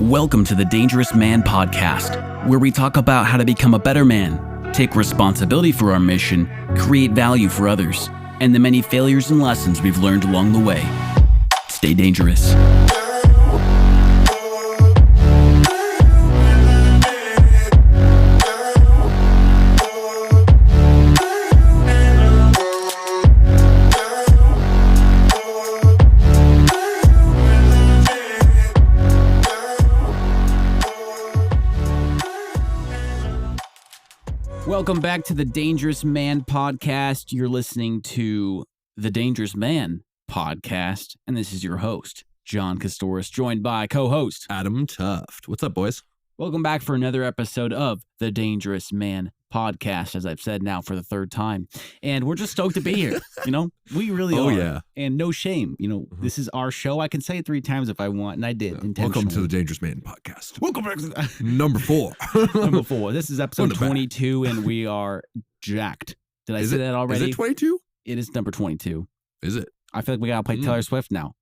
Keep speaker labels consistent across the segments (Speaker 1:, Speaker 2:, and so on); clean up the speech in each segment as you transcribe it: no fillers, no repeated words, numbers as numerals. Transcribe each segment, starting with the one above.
Speaker 1: Welcome to the Dangerous Man Podcast, where we talk about how to become a better man, take responsibility for our mission, create value for others, and the many failures and lessons we've learned along the way. Stay dangerous. Welcome back to the Dangerous Man Podcast. You're listening to the Dangerous Man Podcast, and this is your host, John Kostohris, joined by co-host
Speaker 2: Adam Thooft. What's up, boys?
Speaker 1: Welcome back for another episode of the Dangerous Man Podcast, as I've said now for the third time. And we're just stoked to be here. We really are.
Speaker 2: Oh, yeah.
Speaker 1: And no shame. This is our show. I can say it 3 times if I want, and I did intentionally.
Speaker 2: Welcome to the Dangerous Man Podcast.
Speaker 1: Welcome back to
Speaker 2: Number 4.
Speaker 1: Number 4. This is episode 22, and we are jacked. Did I say that already?
Speaker 2: Is it 22?
Speaker 1: It is number 22.
Speaker 2: Is it?
Speaker 1: I feel like we got to play Taylor Swift now.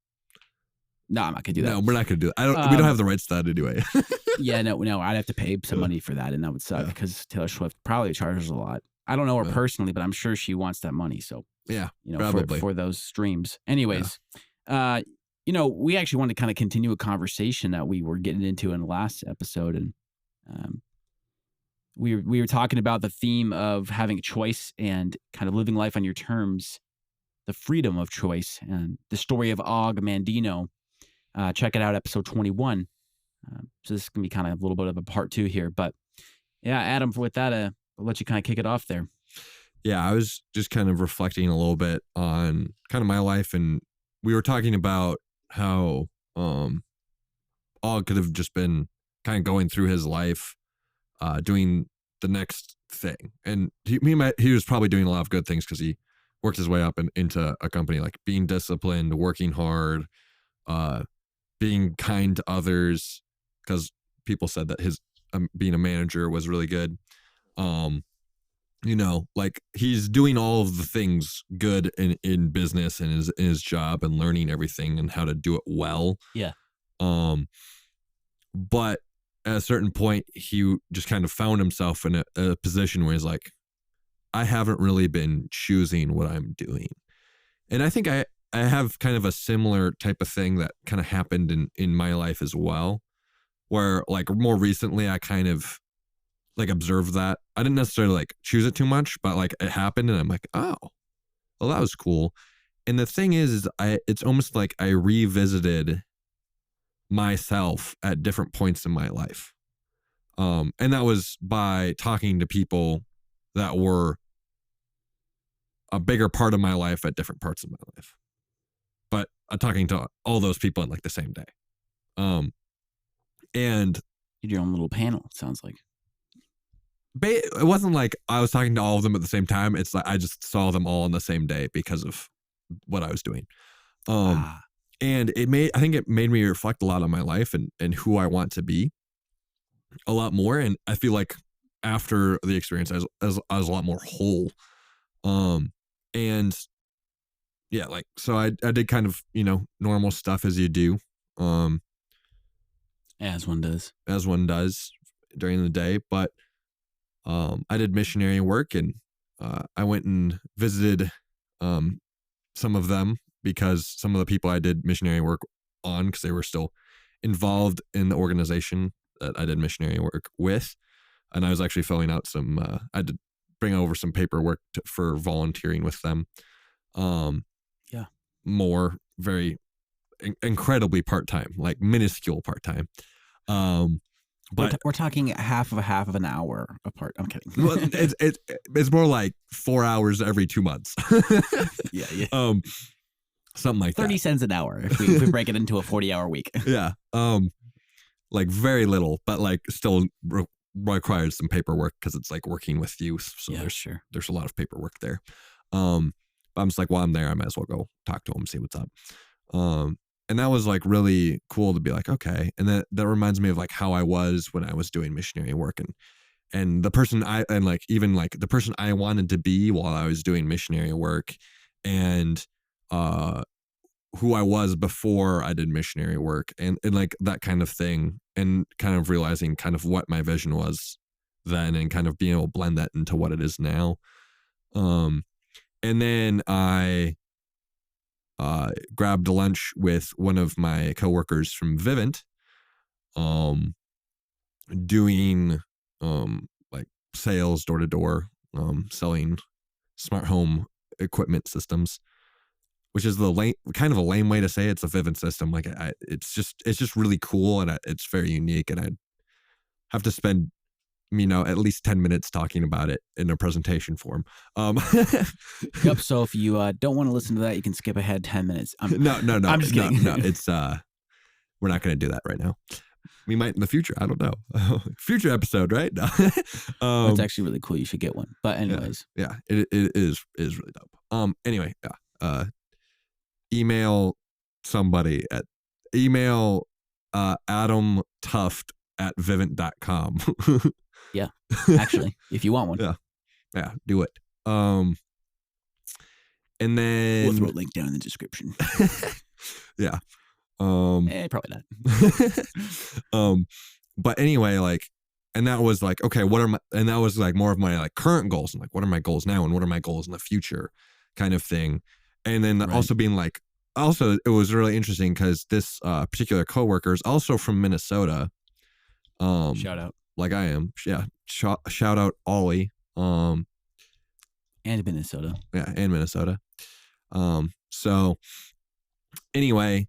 Speaker 1: No, I'm not going to do that.
Speaker 2: No, we're not going to do that. We don't have the rights to that anyway.
Speaker 1: Yeah, no, I'd have to pay some money for that, and that would suck because Taylor Swift probably charges a lot. I don't know her personally, but I'm sure she wants that money. So
Speaker 2: yeah, probably
Speaker 1: for those streams. Anyways, we actually want to kind of continue a conversation that we were getting into in the last episode, and we were talking about the theme of having a choice and kind of living life on your terms, the freedom of choice, and the story of Og Mandino. Check it out, episode 21. So this is going to be kind of a little bit of a part 2 here. But yeah, Adam, with that, I'll let you kind of kick it off there.
Speaker 2: Yeah, I was just kind of reflecting a little bit on kind of my life. And we were talking about how Og could have just been kind of going through his life, doing the next thing. And he was probably doing a lot of good things because he worked his way up into a company, like being disciplined, working hard, being kind to others, because people said that his being a manager was really good. Like he's doing all of the things good in business and in his job and learning everything and how to do it well.
Speaker 1: Yeah.
Speaker 2: But at a certain point, he just kind of found himself in a position where he's like, I haven't really been choosing what I'm doing. And I think I have kind of a similar type of thing that kind of happened in my life as well, where like more recently I kind of like observed that. I didn't necessarily like choose it too much, but like it happened and I'm like, oh, well, that was cool. And the thing is it's almost like I revisited myself at different points in my life. And that was by talking to people that were a bigger part of my life at different parts of my life. But I'm talking to all those people in like the same day. And
Speaker 1: you did your own little panel, it sounds like.
Speaker 2: It wasn't like I was talking to all of them at the same time. It's like I just saw them all on the same day because of what I was doing. And I think it made me reflect a lot on my life and who I want to be a lot more. And I feel like after the experience, I was a lot more whole. And yeah, like, so I did kind of, normal stuff as you do.
Speaker 1: As one does
Speaker 2: during the day. But I did missionary work, and I went and visited some of them because some of the people I did missionary work on, because they were still involved in the organization that I did missionary work with. And I was actually filling out some, I had to bring over some paperwork for volunteering with them. More very incredibly part-time, like minuscule part-time. But
Speaker 1: we're talking half of an hour apart. I'm kidding.
Speaker 2: Well, it's more like 4 hours every 2 months.
Speaker 1: Yeah.
Speaker 2: Something like
Speaker 1: 30
Speaker 2: that.
Speaker 1: cents an hour if we break it into a 40-hour week.
Speaker 2: Yeah. Like very little, but like still requires some paperwork because it's like working with youth. So there's a lot of paperwork there. I'm just like, while I'm there, I might as well go talk to them, see what's up. And that was like really cool to be like, okay. And that reminds me of like how I was when I was doing missionary work, and the person the person I wanted to be while I was doing missionary work, and who I was before I did missionary work and like that kind of thing, and kind of realizing kind of what my vision was then and kind of being able to blend that into what it is now. And then I grabbed lunch with one of my coworkers from Vivint, doing like sales door to door, selling smart home equipment systems, which is kind of a lame way to say it's a Vivint system. Like it's just really cool, and it's very unique, and I'd have to spend at least 10 minutes talking about it in a presentation form.
Speaker 1: Yep. So if you don't want to listen to that, you can skip ahead 10 minutes.
Speaker 2: No.
Speaker 1: I'm just kidding.
Speaker 2: No, it's we're not going to do that right now. We might in the future. I don't know. Future episode, right? No.
Speaker 1: It's actually really cool. You should get one. But anyways,
Speaker 2: yeah, it is really dope. Anyway, email somebody at Adam Thooft at vivint.com.
Speaker 1: Yeah, actually, if you want one.
Speaker 2: Yeah, do it. And then
Speaker 1: we'll throw a link down in the description.
Speaker 2: Yeah.
Speaker 1: Probably not.
Speaker 2: But anyway, like, and that was like, okay, and that was like more of my like current goals, and like, what are my goals now and what are my goals in the future kind of thing. And then also being like, it was really interesting because this particular coworker is also from Minnesota.
Speaker 1: Shout out.
Speaker 2: Like I am. Yeah. Shout out Ollie.
Speaker 1: And Minnesota.
Speaker 2: Yeah, and Minnesota. So anyway,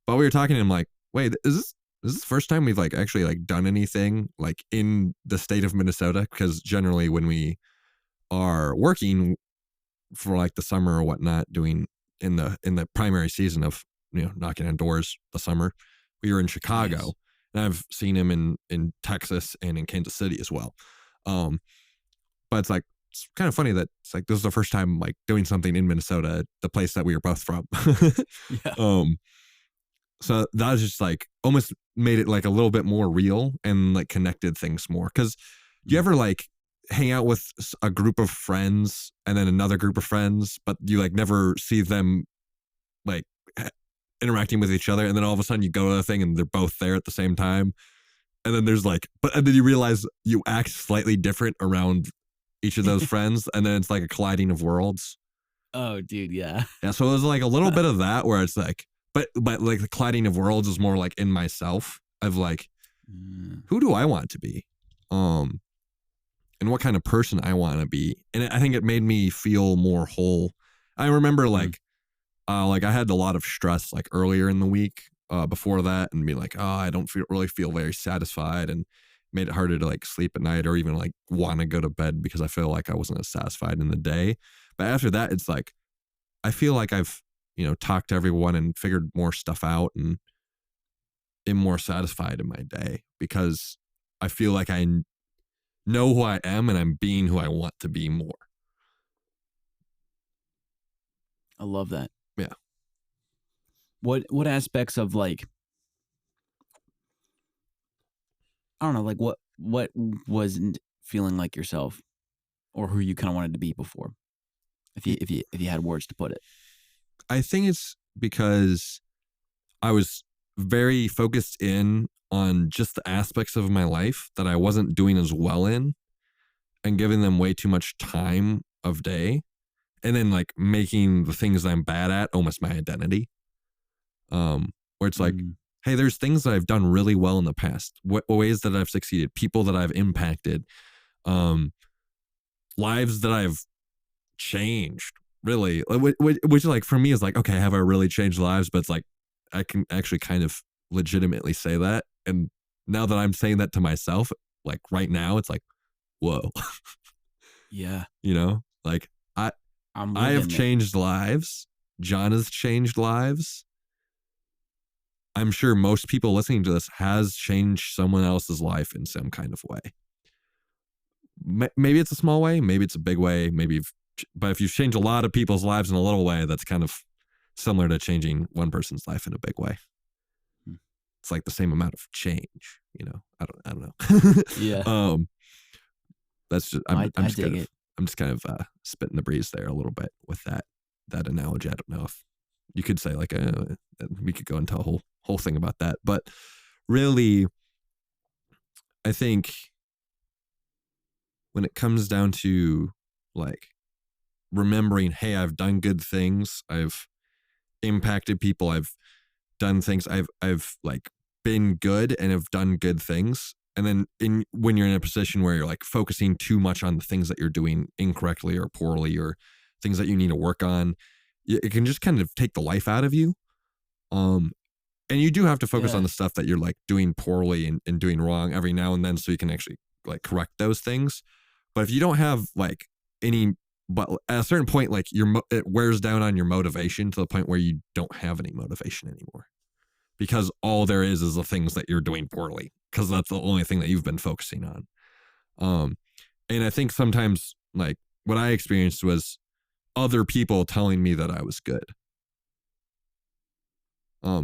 Speaker 2: while we were talking, I'm like, wait, is this the first time we've like actually like done anything like in the state of Minnesota? Because generally when we are working for like the summer or whatnot, doing in the primary season of knocking on doors the summer, we were in Chicago. Nice. And I've seen him in Texas and in Kansas City as well. But it's like, it's kind of funny that it's like, this is the first time like doing something in Minnesota, the place that we were both from.
Speaker 1: Yeah.
Speaker 2: So that was just like, almost made it like a little bit more real and like connected things more. Cause do you ever like hang out with a group of friends and then another group of friends, but you like never see them like interacting with each other, and then all of a sudden you go to the thing and they're both there at the same time, and then there's like, and then you realize you act slightly different around each of those friends, and then it's like a colliding of worlds.
Speaker 1: Oh, dude, yeah.
Speaker 2: Yeah, so it was like a little bit of that where it's like, but like the colliding of worlds is more like in myself of like, who do I want to be, and what kind of person I want to be, and I think it made me feel more whole. I remember like I had a lot of stress like earlier in the week before that, and be like, oh, I don't really feel very satisfied, and made it harder to like sleep at night or even like want to go to bed because I feel like I wasn't as satisfied in the day. But after that, it's like, I feel like I've, talked to everyone and figured more stuff out and am more satisfied in my day because I feel like I know who I am and I'm being who I want to be more.
Speaker 1: I love that.
Speaker 2: Yeah.
Speaker 1: What aspects of like, I don't know, like what wasn't feeling like yourself or who you kind of wanted to be before? If you had words to put it.
Speaker 2: I think it's because I was very focused in on just the aspects of my life that I wasn't doing as well in, and giving them way too much time of day, and then like making the things I'm bad at almost my identity. Where it's like, hey, there's things that I've done really well in the past, ways that I've succeeded, people that I've impacted, lives that I've changed, really, which like for me is like, okay, have I really changed lives? But it's like, I can actually kind of legitimately say that. And now that I'm saying that to myself, like right now, it's like, whoa.
Speaker 1: Yeah.
Speaker 2: Like I have changed lives. John has changed lives. I'm sure most people listening to this has changed someone else's life in some kind of way. Maybe it's a small way, maybe it's a big way, but if you've changed a lot of people's lives in a little way, that's kind of similar to changing one person's life in a big way. It's like the same amount of change, I don't know.
Speaker 1: Yeah.
Speaker 2: That's just, I'm just kind of spitting the breeze there a little bit with that analogy. I don't know if you could say like we could go into a whole thing about that, but really, I think when it comes down to like remembering, hey, I've done good things, I've impacted people, I've done things, I've like been good and have done good things. And then when you're in a position where you're like focusing too much on the things that you're doing incorrectly or poorly or things that you need to work on, it can just kind of take the life out of you. And you do have to focus on the stuff that you're like doing poorly and doing wrong every now and then so you can actually like correct those things. But if you don't have like but at a certain point, like it wears down on your motivation to the point where you don't have any motivation anymore, because all there is the things that you're doing poorly, because that's the only thing that you've been focusing on. And I think sometimes like what I experienced was other people telling me that I was good.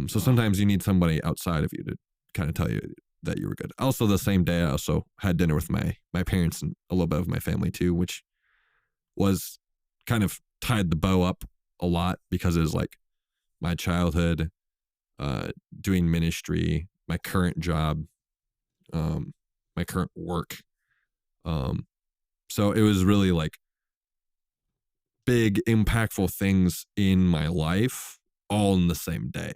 Speaker 2: So sometimes you need somebody outside of you to kind of tell you that you were good. Also, the same day, I also had dinner with my parents and a little bit of my family too, which was kind of tied the bow up a lot because it was like my childhood, doing ministry, my current job, my current work. So it was really like big, impactful things in my life all in the same day.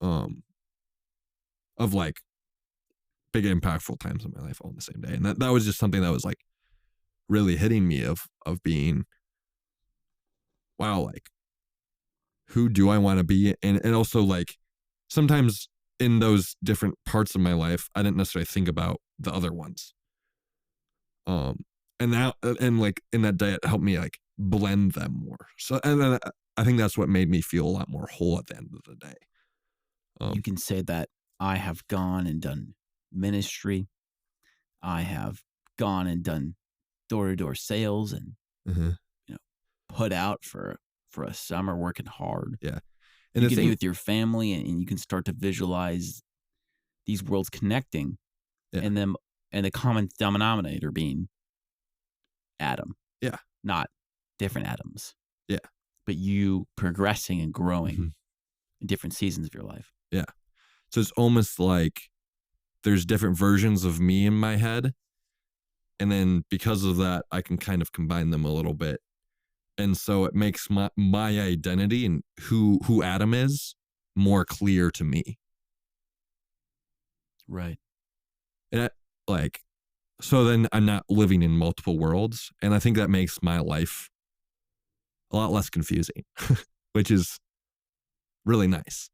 Speaker 2: Of like big, impactful times in my life all in the same day. And that was just something that was like really hitting me of being, wow, like who do I want to be? And also like sometimes in those different parts of my life, I didn't necessarily think about the other ones. And like in that day, it helped me like blend them more. So, and then I think that's what made me feel a lot more whole at the end of the day.
Speaker 1: You can say that I have gone and done ministry. I have gone and done door-to-door sales and put out for a summer working hard.
Speaker 2: Yeah.
Speaker 1: And you can be with your family and you can start to visualize these worlds connecting and the common denominator being Adam.
Speaker 2: Yeah.
Speaker 1: Not different atoms.
Speaker 2: Yeah.
Speaker 1: But you progressing and growing in different seasons of your life.
Speaker 2: Yeah. So it's almost like there's different versions of me in my head. And then because of that, I can kind of combine them a little bit. And so it makes my identity and who Adam is more clear to me.
Speaker 1: Right.
Speaker 2: And so then I'm not living in multiple worlds. And I think that makes my life a lot less confusing, which is really nice.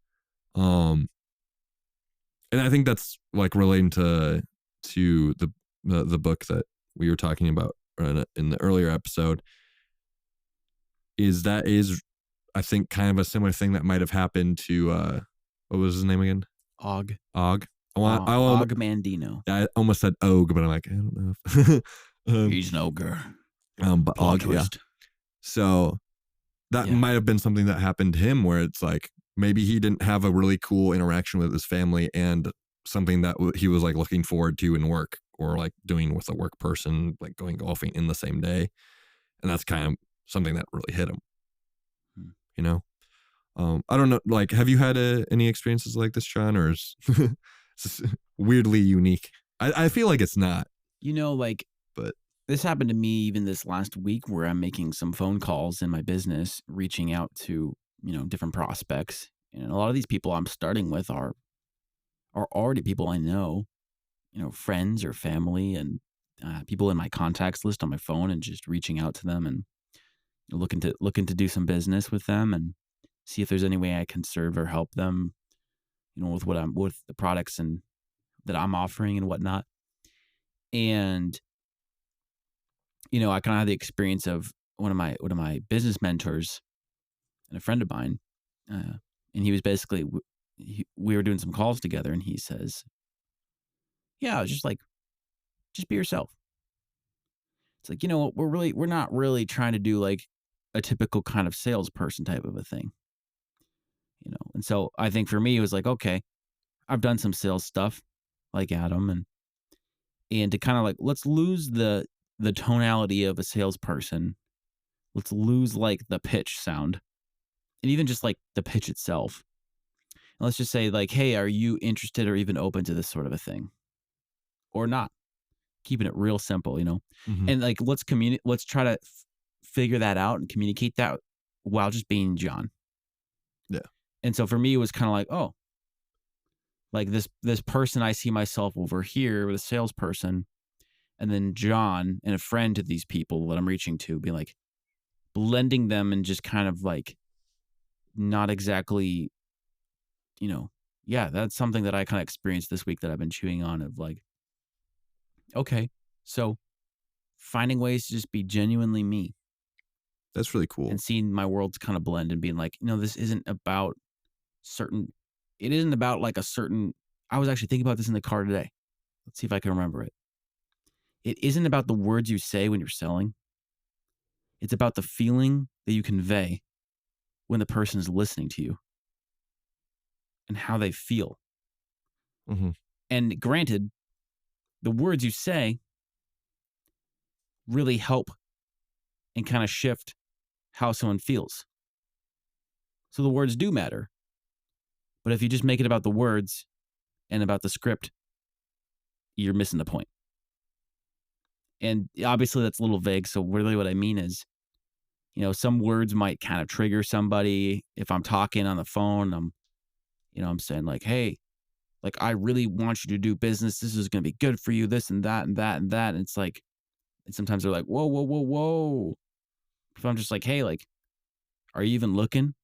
Speaker 2: And I think that's like relating to the book that we were talking about in the earlier episode. Is I think kind of a similar thing that might have happened to what was his name again?
Speaker 1: Og.
Speaker 2: Mandino. I almost said Og, but I'm like, I don't know.
Speaker 1: He's an ogre.
Speaker 2: But Og, yeah. So that might have been something that happened to him, where it's like maybe he didn't have a really cool interaction with his family and something that he was like looking forward to in work, or like doing with a work person, like going golfing in the same day, and that's kind of something that really hit him. You know, I don't know. Like, have you had any experiences like this, John, or is it's weirdly unique? I feel like it's not.
Speaker 1: But this happened to me even this last week, where I'm making some phone calls in my business, reaching out to different prospects, and a lot of these people I'm starting with are already people I know, friends or family, and people in my contacts list on my phone, and just reaching out to them and looking to do some business with them and see if there's any way I can serve or help them, with with the products and that I'm offering and whatnot. And I kind of had the experience of one of my business mentors and a friend of mine, and he was basically we were doing some calls together, and he says, "Yeah, just be yourself." It's like, we're not really trying to do like a typical kind of salesperson type of a thing, And so I think for me, it was like, okay, I've done some sales stuff like Adam, and to kind of like, let's lose the tonality of a salesperson. Let's lose like the pitch sound and even just like the pitch itself. And let's just say like, hey, are you interested or even open to this sort of a thing, or not? Keeping it real simple,
Speaker 2: Mm-hmm.
Speaker 1: and like let's try to figure that out and communicate that while just being John.
Speaker 2: Yeah.
Speaker 1: And so for me, it was kind of like, oh, like this person I see myself over here with a salesperson, and then John and a friend to these people that I'm reaching to, be like blending them and just kind of like not exactly, yeah, that's something that I kind of experienced this week that I've been chewing on of like, okay, so finding ways to just be genuinely me
Speaker 2: That's really cool.
Speaker 1: and seeing my worlds kind of blend and being like, this isn't about it isn't about like a certain, I was actually thinking about this in the car today. Let's see if I can remember it. It isn't about the words you say when you're selling. It's about the feeling that you convey when the person is listening to you and how they feel.
Speaker 2: Mm-hmm.
Speaker 1: And granted, the words you say really help and kind of shift how someone feels. So the words do matter. But if you just make it about the words and about the script, you're missing the point. And obviously that's a little vague. So really what I mean is, some words might kind of trigger somebody. If I'm talking on the phone, I'm saying like, hey, like, I really want you to do business. This is going to be good for you, this and that and that and that. And it's like, and sometimes they're like, whoa, whoa, whoa, whoa. If I'm just like, hey, like, are you even looking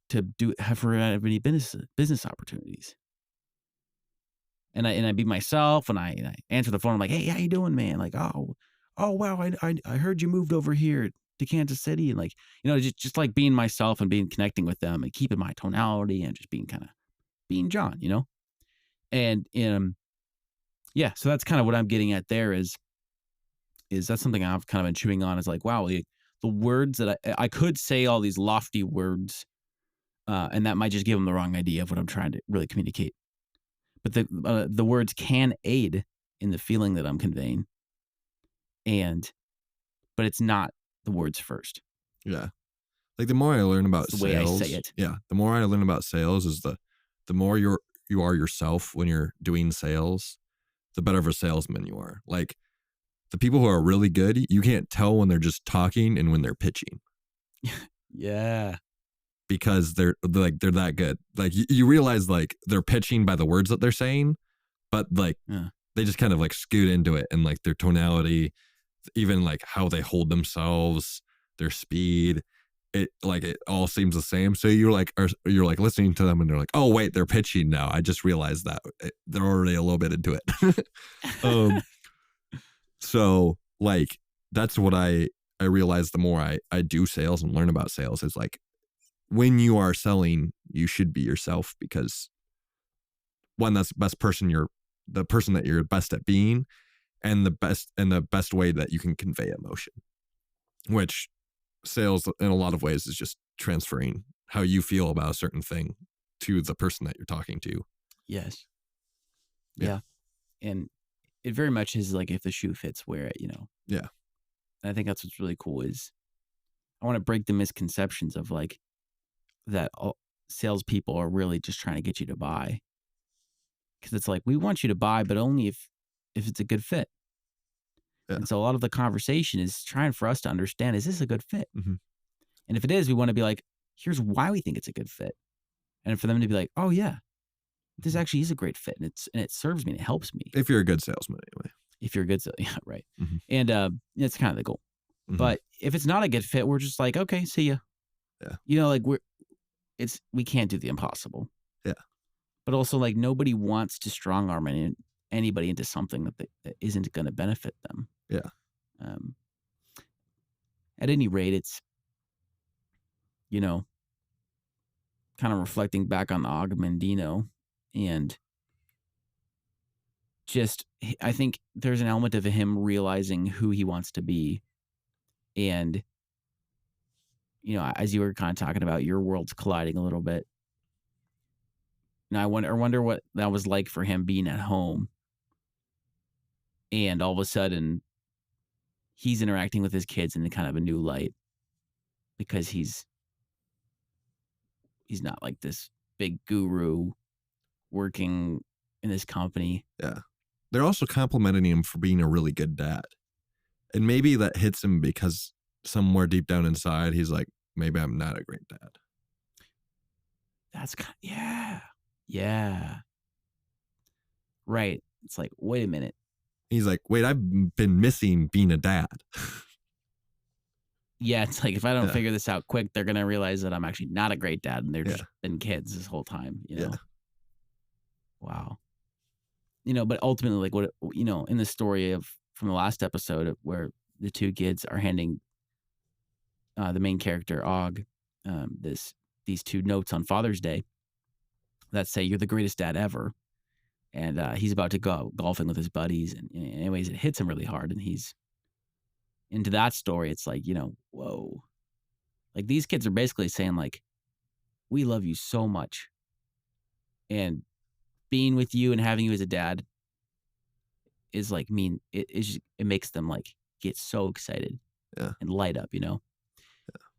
Speaker 1: to have any business opportunities? And I be myself and I answer the phone. I'm like, hey, how you doing, man? Like, oh, wow. I heard you moved over here to Kansas City. And like, just like being myself and connecting with them and keeping my tonality and just being John, and, yeah, so that's kind of what I'm getting at there is that's something I've kind of been chewing on is like, wow, the words that I could say all these lofty words, and that might just give them the wrong idea of what I'm trying to really communicate. But the words can aid in the feeling that I'm conveying, but it's not the words first.
Speaker 2: Yeah. Like the more I learn about
Speaker 1: It's the
Speaker 2: sales,
Speaker 1: way I say it.
Speaker 2: yeah, the more I learn about sales is the more you are yourself when you're doing sales, the better of a salesman you are. Like the people who are really good, you can't tell when they're just talking and when they're pitching.
Speaker 1: Yeah.
Speaker 2: Because they're that good. Like you realize like they're pitching by the words that they're saying, but like they just kind of like scoot into it and like their tonality, even like how they hold themselves, their speed, it all seems the same. So you're like listening to them and they're like, oh wait, they're pitching now. I just realized that they're already a little bit into it. So like that's what I realize the more I do sales and learn about sales is like when you are selling, you should be yourself because one, that's the person that you're best at being, and the best way that you can convey emotion, which sales in a lot of ways is just transferring how you feel about a certain thing to the person that you're talking to.
Speaker 1: Yes. Yeah. And it very much is like if the shoe fits, wear it,
Speaker 2: Yeah.
Speaker 1: And I think that's what's really cool is I want to break the misconceptions of like that salespeople are really just trying to get you to buy. Because it's like, we want you to buy, but only if it's a good fit. Yeah. And so a lot of the conversation is trying for us to understand, is this a good fit?
Speaker 2: Mm-hmm.
Speaker 1: And if it is, we want to be like, here's why we think it's a good fit. And for them to be like, oh yeah, this actually is a great fit. And it serves me and it helps me.
Speaker 2: If you're a good salesman anyway.
Speaker 1: If you're a good salesman, yeah, right.
Speaker 2: Mm-hmm.
Speaker 1: And it's kind of the goal. Mm-hmm. But if it's not a good fit, we're just like, okay, see ya.
Speaker 2: Yeah.
Speaker 1: Like we can't do the impossible.
Speaker 2: Yeah.
Speaker 1: But also like nobody wants to strong arm anybody into something that isn't going to benefit them.
Speaker 2: Yeah.
Speaker 1: At any rate, it's, kind of reflecting back on the Agamemnino and just, I think there's an element of him realizing who he wants to be. And, as you were kind of talking about, your worlds colliding a little bit. Now I wonder what that was like for him being at home. And all of a sudden he's interacting with his kids in kind of a new light because he's he's not like this big guru working in this company.
Speaker 2: Yeah. They're also complimenting him for being a really good dad. And maybe that hits him because somewhere deep down inside, he's like, maybe I'm not a great dad.
Speaker 1: That's kind yeah. Right. It's like, wait a minute.
Speaker 2: He's like, wait, I've been missing being a dad.
Speaker 1: Yeah, it's like if I don't figure this out quick, they're gonna realize that I'm actually not a great dad, and they're just been kids this whole time. You know?
Speaker 2: Yeah.
Speaker 1: Wow. But ultimately, like what in the story from the last episode, where the two kids are handing the main character Og these two notes on Father's Day that say you're the greatest dad ever, and he's about to go out golfing with his buddies, and anyways, it hits him really hard, and he's into that story. It's like, whoa, like these kids are basically saying like, we love you so much, and being with you and having you as a dad is like it makes them like get so excited and light up,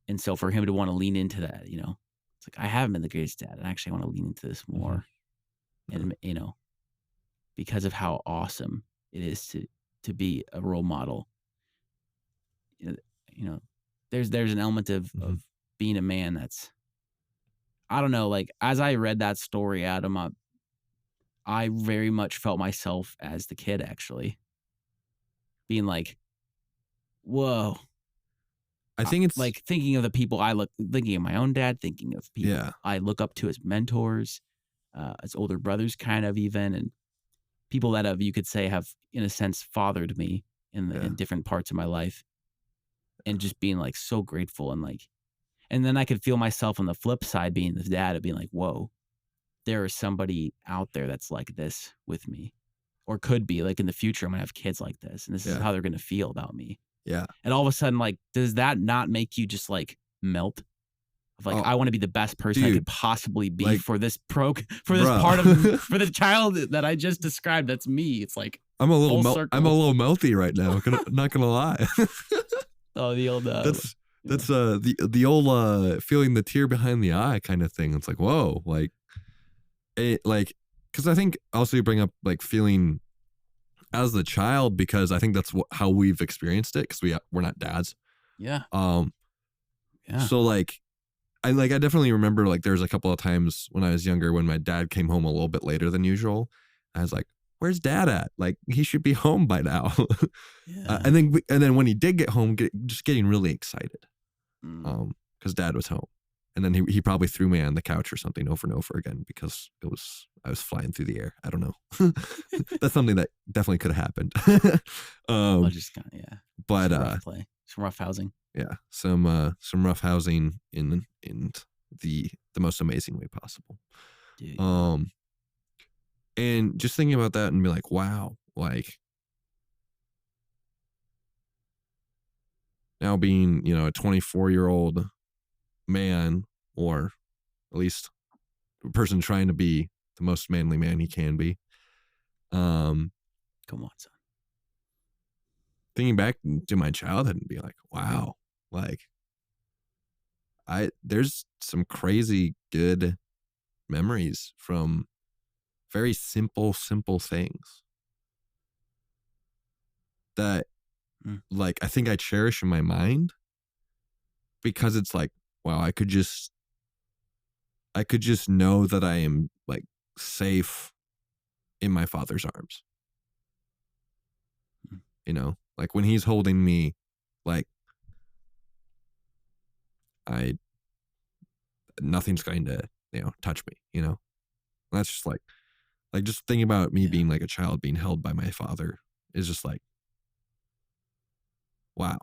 Speaker 1: and so for him to want to lean into that, it's like, I haven't been the greatest dad, and actually I want to lean into this more. And because of how awesome it is to be a role model, there's an element of being a man that's, I don't know, like as I read that story, Adam, I very much felt myself as the kid, actually being like, whoa.
Speaker 2: I think it's
Speaker 1: like thinking of the people thinking of my own dad, thinking of people I look up to as mentors, as older brothers, kind of, even, and people that you could say have, in a sense, fathered me in different parts of my life, and just being like so grateful, and then I could feel myself on the flip side being the dad of being like, whoa, there is somebody out there that's like this with me, or could be like in the future, I'm gonna have kids like this, and this is how they're gonna feel about me.
Speaker 2: Yeah.
Speaker 1: And all of a sudden, like, does that not make you just like melt? Of like, I want to be the best person I could possibly be, like, for this part of for the child that I just described. That's me. It's like
Speaker 2: I'm a little melty right now. Not gonna lie.
Speaker 1: Oh, the old
Speaker 2: that's the old feeling the tear behind the eye kind of thing. It's like, whoa, like it, like, because I think also you bring up like feeling as the child, because I think that's how we've experienced it, because we're not dads.
Speaker 1: Yeah.
Speaker 2: So like I definitely remember like there's a couple of times when I was younger when my dad came home a little bit later than usual. I was like, where's dad at? Like, he should be home by now. And then when he did get home, just getting really excited, because dad was home. And then he probably threw me on the couch or something over and over again because I was flying through the air. I don't know. That's something that definitely could have happened. But
Speaker 1: some rough housing.
Speaker 2: Yeah, some rough housing in the most amazing way possible.
Speaker 1: Dude.
Speaker 2: And just thinking about that and be like, wow, like now being, a 24-year-old man, or at least a person trying to be the most manly man he can be.
Speaker 1: Come on, son.
Speaker 2: Thinking back to my childhood and be like, wow, like there's some crazy good memories from very simple things that like I think I cherish in my mind, because it's like, wow, I could just know that I am like safe in my father's arms. Like when he's holding me, like nothing's going to, touch me, That's just like just thinking about me being like a child being held by my father is just like, wow.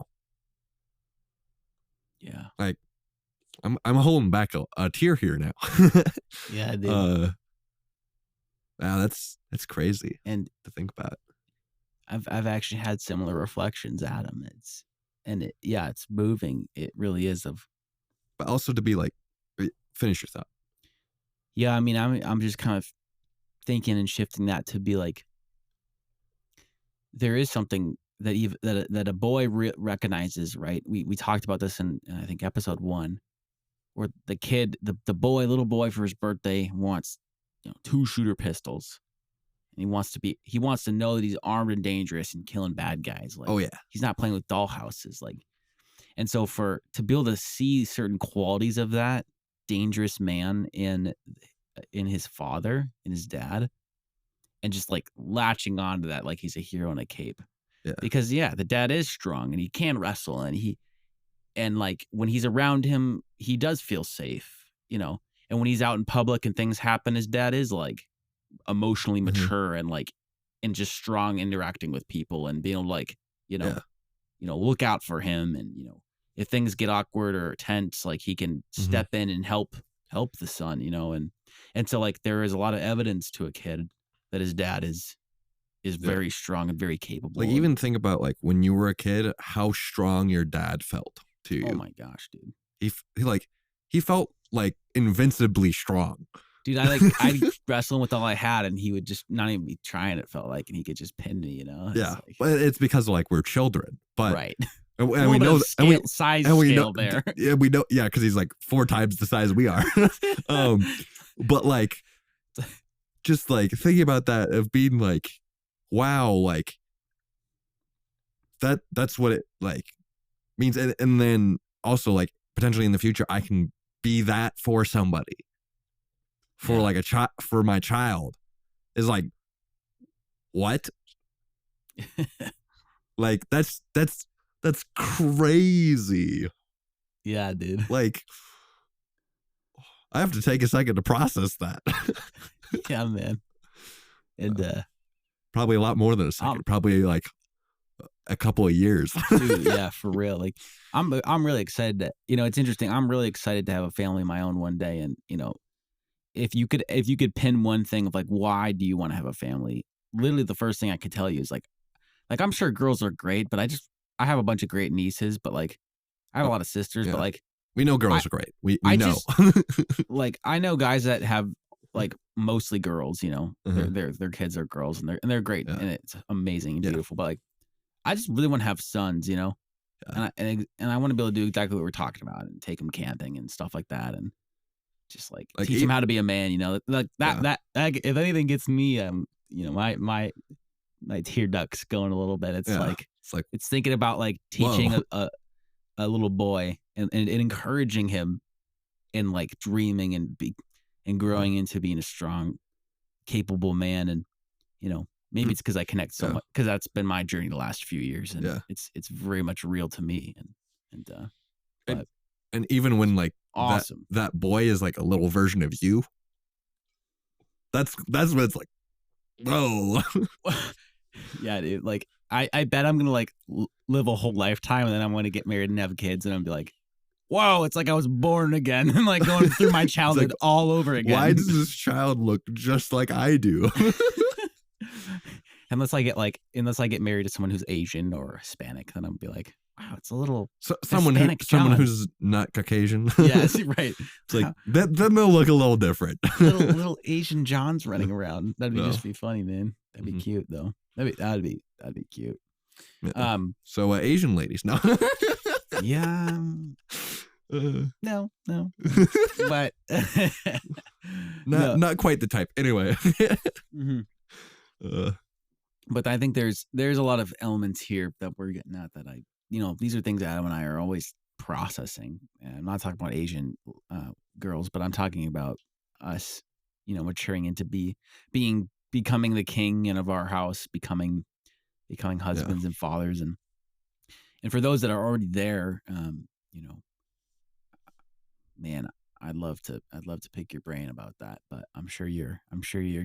Speaker 1: Yeah.
Speaker 2: Like I'm holding back a tear here now.
Speaker 1: Yeah, dude.
Speaker 2: Wow, that's crazy.
Speaker 1: And
Speaker 2: to think about.
Speaker 1: I've actually had similar reflections, Adam. It's moving. It really is.
Speaker 2: But also to be like, finish your thought.
Speaker 1: Yeah, I mean, I'm just kind of thinking and shifting that to be like, there is something that a boy recognizes, right? We talked about this in I think episode 1, where the kid, the little boy for his birthday wants, 2-shooter pistols. And he wants to know that he's armed and dangerous and killing bad guys. Like,
Speaker 2: Oh yeah.
Speaker 1: he's not playing with dollhouses. Like, and so to be able to see certain qualities of that dangerous man in his father, in his dad, and just like latching on to that, like he's a hero in a cape.
Speaker 2: Yeah.
Speaker 1: Because the dad is strong and he can wrestle, and like when he's around him, he does feel safe, and when he's out in public and things happen, his dad is like emotionally mature and like, and just strong, interacting with people and being able to like, look out for him. And, if things get awkward or tense, like he can step in and help the son, and so like there is a lot of evidence to a kid that his dad is very strong and very capable.
Speaker 2: Like even think about like when you were a kid, how strong your dad felt to you.
Speaker 1: Oh my gosh, dude.
Speaker 2: He felt like invincibly strong.
Speaker 1: Dude, I'd be wrestling with all I had, and he would just not even be trying. It felt like, and he could just pin me,
Speaker 2: Yeah, but it's because like we're children, but
Speaker 1: right.
Speaker 2: And we know
Speaker 1: size
Speaker 2: scale
Speaker 1: there.
Speaker 2: Yeah, we know. Yeah, because he's like 4 times the size we are. But like, just like thinking about that of being like, wow, like that's what it like means, and then also like potentially in the future I can be that for somebody, for like for my child, is like, what? Like that's crazy.
Speaker 1: Yeah, dude.
Speaker 2: Like, I have to take a second to process that.
Speaker 1: Yeah, man. And
Speaker 2: probably a lot more than a second. Probably like a couple of years.
Speaker 1: Dude, yeah, for real. Like I'm really excited that, it's interesting. I'm really excited to have a family of my own one day. And, if you could pin one thing of like, why do you want to have a family? Literally the first thing I could tell you is like I'm sure girls are great, but I have a bunch of great nieces, but like I have a lot of sisters, but like
Speaker 2: we know girls are great. We know.
Speaker 1: Like I know guys that have like mostly girls, their kids are girls and they're great and it's amazing and beautiful. But like I just really want to have sons, and I want to be able to do exactly what we're talking about and take them camping and stuff like that, and just like teach them how to be a man, like that if anything gets me, my tear ducts going a little bit. It's like it's thinking about like teaching a little boy and encouraging him in like dreaming and growing into being a strong, capable man. And, maybe it's because I connect so much, because that's been my journey the last few years. And it's very much real to me.
Speaker 2: And even when like
Speaker 1: awesome,
Speaker 2: that boy is like a little version of you, that's what it's like, whoa.
Speaker 1: Yeah, dude. Like I bet I'm gonna like live a whole lifetime, and then I'm gonna get married and have kids, and I'm be like, whoa, it's like I was born again, and like going through my childhood like, all over again.
Speaker 2: Why does this child look just like I do?
Speaker 1: Unless I get married to someone who's Asian or Hispanic, then I'll be like, wow, it's a little
Speaker 2: someone who's not Caucasian.
Speaker 1: Yes, right.
Speaker 2: It's like then they'll look a little different.
Speaker 1: little Asian Johns running around. That'd be just be funny, man. That'd be cute though. That'd be cute.
Speaker 2: Yeah. So Asian ladies, no.
Speaker 1: Yeah. No. But
Speaker 2: not quite the type. Anyway.
Speaker 1: But I think there's a lot of elements here that we're getting at that these are things Adam and I are always processing. And I'm not talking about Asian girls, but I'm talking about us, maturing into becoming the king and of our house, becoming husbands and fathers, and for those that are already there, man, I'd love to pick your brain about that, but I'm sure you're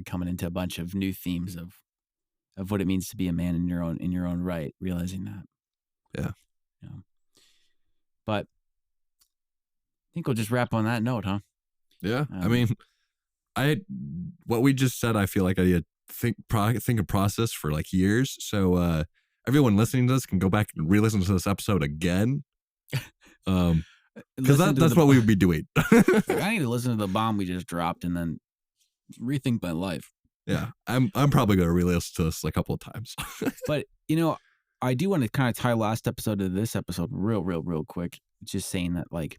Speaker 1: coming into a bunch of new themes of what it means to be a man in your own right, realizing that.
Speaker 2: Yeah.
Speaker 1: But I think we'll just wrap on that note, huh?
Speaker 2: Yeah. I mean, what we just said, I feel like I need to think and process for like years. So everyone listening to this can go back and re-listen to this episode again. Because that's what we would be doing.
Speaker 1: I need to listen to the bomb we just dropped and then rethink my life.
Speaker 2: Yeah, I'm probably going to re-listen to this a couple of times.
Speaker 1: But I do want to kind of tie last episode to this episode real quick. Just saying that, like,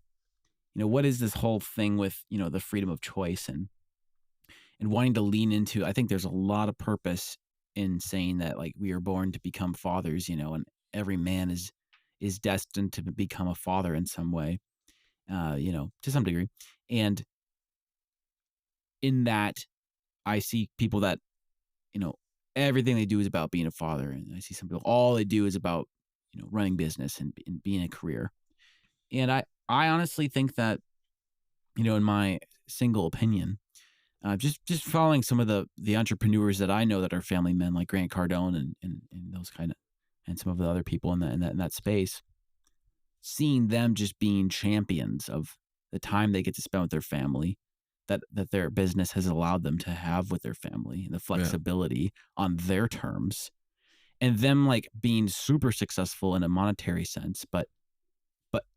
Speaker 1: what is this whole thing with, the freedom of choice and wanting to lean into, I think there's a lot of purpose in saying that, like, we are born to become fathers, and every man is destined to become a father in some way, to some degree. And in that, I see people that, everything they do is about being a father. And I see some people, all they do is about, running business and being a career. And I honestly think that, in my single opinion, just following some of the entrepreneurs that I know that are family men, like Grant Cardone and those kind of, and some of the other people in that space, seeing them just being champions of the time they get to spend with their family, that their business has allowed them to have with their family, and the flexibility on their terms, and them like being super successful in a monetary sense, but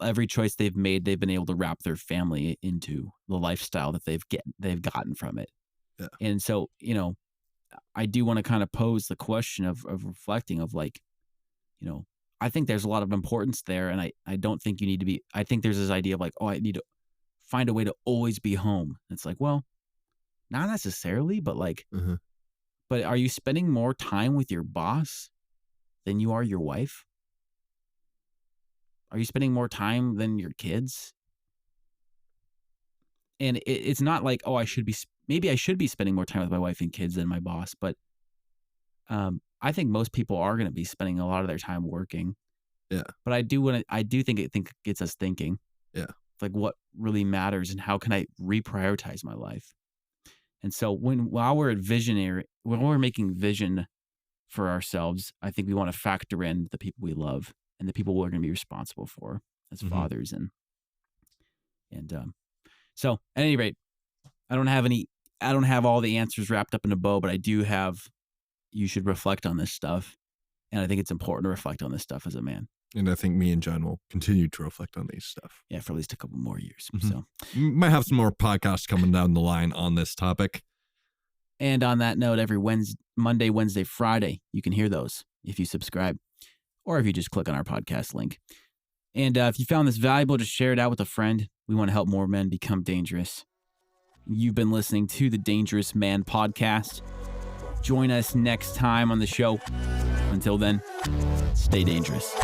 Speaker 1: every choice they've made, they've been able to wrap their family into the lifestyle that they've gotten from it.
Speaker 2: Yeah.
Speaker 1: And so, I do want to kind of pose the question of reflecting of like, I think there's a lot of importance there. And I don't think you need to be, I think there's this idea of like, oh, I need to find a way to always be home. It's like, well, not necessarily, but like, but are you spending more time with your boss than you are your wife? Are you spending more time than your kids? And it's not like, oh, maybe I should be spending more time with my wife and kids than my boss. But I think most people are going to be spending a lot of their time working.
Speaker 2: Yeah.
Speaker 1: But I do think it gets us thinking.
Speaker 2: Yeah.
Speaker 1: Like what really matters and how can I reprioritize my life? And so while we're making vision for ourselves, I think we want to factor in the people we love and the people we're going to be responsible for as fathers. And so at any rate, I don't have all the answers wrapped up in a bow, but I do have, you should reflect on this stuff. And I think it's important to reflect on this stuff as a man.
Speaker 2: And I think me and John will continue to reflect on these stuff.
Speaker 1: Yeah, for at least a couple more years. So
Speaker 2: might have some more podcasts coming down the line on this topic.
Speaker 1: And on that note, every Monday, Wednesday, Friday, you can hear those if you subscribe or if you just click on our podcast link. And if you found this valuable, just share it out with a friend. We want to help more men become dangerous. You've been listening to the Dangerous Man Podcast. Join us next time on the show. Until then, stay dangerous.